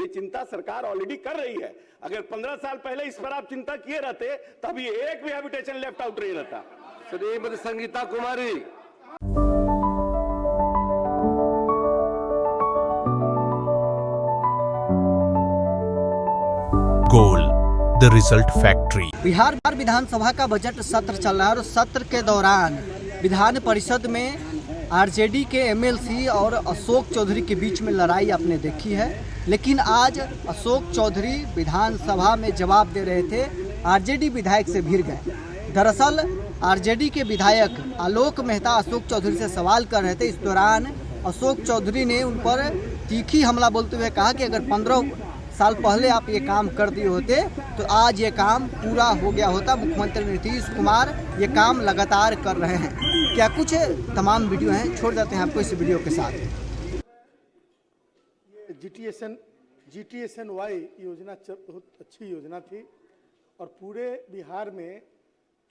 ये चिंता सरकार ऑलरेडी कर रही है। अगर 15 साल पहले इस पर आप चिंता किए रहते तब ये एक भी हैबिटेशन लेफ्ट आउट नहीं रहता। Shrimati Sangeeta Kumari. Goal the result factory. Bihar विधानसभा का बजट सत्र चल रहा है और सत्र के दौरान विधान परिषद में आरजेडी के एमएलसी और अशोक चौधरी के बीच में लड़ाई आपने देखी है, लेकिन आज अशोक चौधरी विधानसभा में जवाब दे रहे थे, आरजेडी विधायक से भिड़ गए। दरअसल आरजेडी के विधायक आलोक मेहता अशोक चौधरी से सवाल कर रहे थे। इस दौरान अशोक चौधरी ने उन पर तीखी हमला बोलते हुए कहा कि अगर 15 साल पहले आप ये काम कर दिए होते तो आज ये काम पूरा हो गया होता। मुख्यमंत्री नीतीश कुमार ये काम लगातार कर रहे हैं। क्या कुछ तमाम वीडियो हैं, छोड़ जाते हैं आपको इस वीडियो के साथ। GTSN Y योजना बहुत अच्छी योजना थी और पूरे बिहार में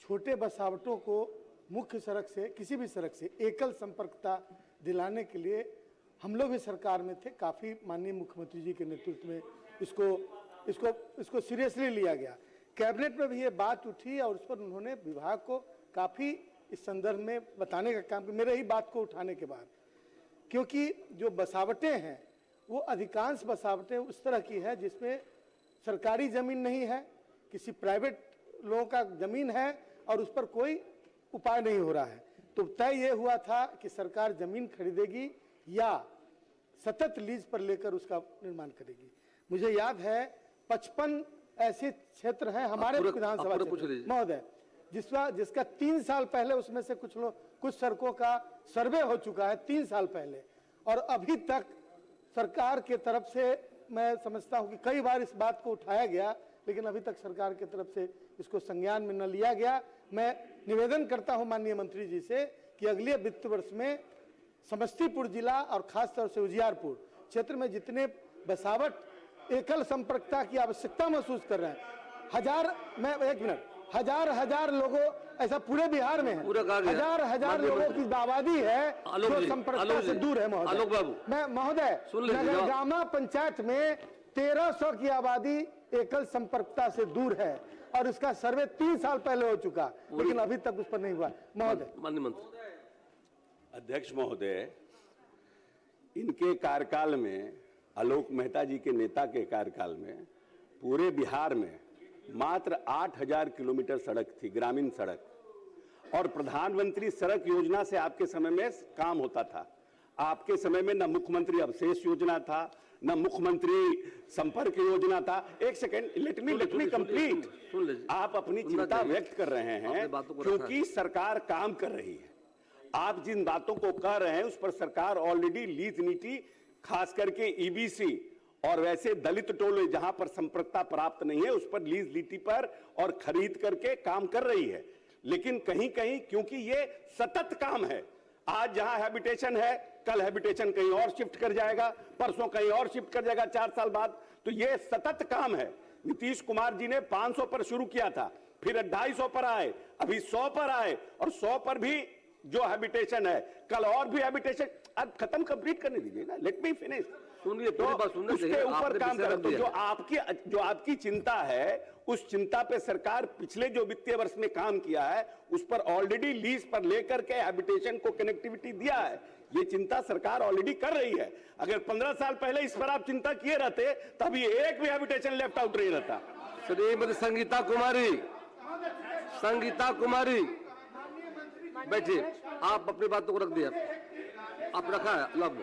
छोटे बसावटों को मुख्य सड़क से, किसी भी सड़क से एकल संपर्कता दिलाने के लिए हम लोग भी सरकार में थे। काफ़ी माननीय मुख्यमंत्री जी के नेतृत्व में इसको सीरियसली लिया गया। कैबिनेट में भी ये बात उठी और उस पर उन्होंने विभाग को काफ़ी इस संदर्भ में बताने का काम किया, मेरे ही बात को उठाने के बाद। क्योंकि जो बसावटें हैं वो अधिकांश बसावटें उस तरह की है जिसमें सरकारी ज़मीन नहीं है, किसी प्राइवेट लोगों का ज़मीन है और उस पर कोई उपाय नहीं हो रहा है। तो तय ये हुआ था कि सरकार ज़मीन खरीदेगी या सतत लीज पर लेकर उसका निर्माण करेगी। मुझे याद है 55 ऐसे क्षेत्र हैं हमारे विधानसभा महोदय जिसका 3 साल पहले उसमें से कुछ सड़कों का सर्वे हो चुका है 3 साल पहले, और अभी तक सरकार के तरफ से मैं समझता हूं कि कई बार इस बात को उठाया गया, लेकिन अभी तक सरकार की तरफ से इसको संज्ञान में न लिया गया। मैं निवेदन करता हूं माननीय मंत्री जी से कि अगले वित्त वर्ष में समस्तीपुर जिला और खासतौर से उजियारपुर क्षेत्र में जितने बसावट एकल संपर्कता की आवश्यकता महसूस कर रहे हैं, हजार लोगों, ऐसा पूरे बिहार में है, हजार लोगों की आबादी है जो संपर्कता से दूर है। महोदय नगरगामा पंचायत में 1300 की आबादी एकल संपर्कता से दूर है और इसका सर्वे 3 साल पहले हो चुका, लेकिन अभी तक उस पर नहीं हुआ। महोदय, माननीय मंत्री। अध्यक्ष महोदय, इनके कार्यकाल में, आलोक मेहता जी के नेता के कार्यकाल में पूरे बिहार में मात्र 8000 किलोमीटर सड़क थी, ग्रामीण सड़क, और प्रधानमंत्री सड़क योजना से आपके समय में काम होता था। आपके समय में न मुख्यमंत्री अवशेष योजना था, न मुख्यमंत्री संपर्क योजना था। एक सेकंड, लेट मी कंप्लीट। आप अपनी चिंता व्यक्त कर रहे हैं क्योंकि सरकार काम कर रही है। आप जिन बातों को कह रहे हैं उस पर सरकार ऑलरेडी लीज नीति, खास करके ईबीसी और वैसे दलित टोले जहां पर संपर्कता प्राप्त नहीं है उस पर लीज नीति पर और खरीद करके काम कर रही है। लेकिन कहीं कहीं क्योंकि ये सतत काम है, आज जहां हैबिटेशन है कल हैबिटेशन कहीं और शिफ्ट कर जाएगा, परसों कहीं और शिफ्ट कर जाएगा 4 साल बाद, तो ये सतत काम है। नीतीश कुमार जी ने 500 पर शुरू किया था, फिर 250 पर आए, अभी 100 पर आए, और 100 पर भी जो हैबिटेशन है कल और भी हैबिटेशन। अब खत्म कंप्लीट करने दीजिए ना, लेट मी फिनिश। सुनिए, पूरी बात सुनने से उसके ऊपर काम करें। तो जो आपकी चिंता है उस चिंता पे सरकार पिछले जो वित्तीय वर्ष में काम किया है उस पर ऑलरेडी लीज पर लेकर के हैबिटेशन को कनेक्टिविटी दिया है। ये चिंता सरकार ऑलरेडी कर रही है। अगर 15 साल पहले इस पर आप चिंता किए रहते तब ये एक भी हैबिटेशन लेफ्ट आउट नहीं रहता। श्रीमती संगीता कुमारी बैठिए। आप अपनी बातों को रख दिया, आप रखा है लग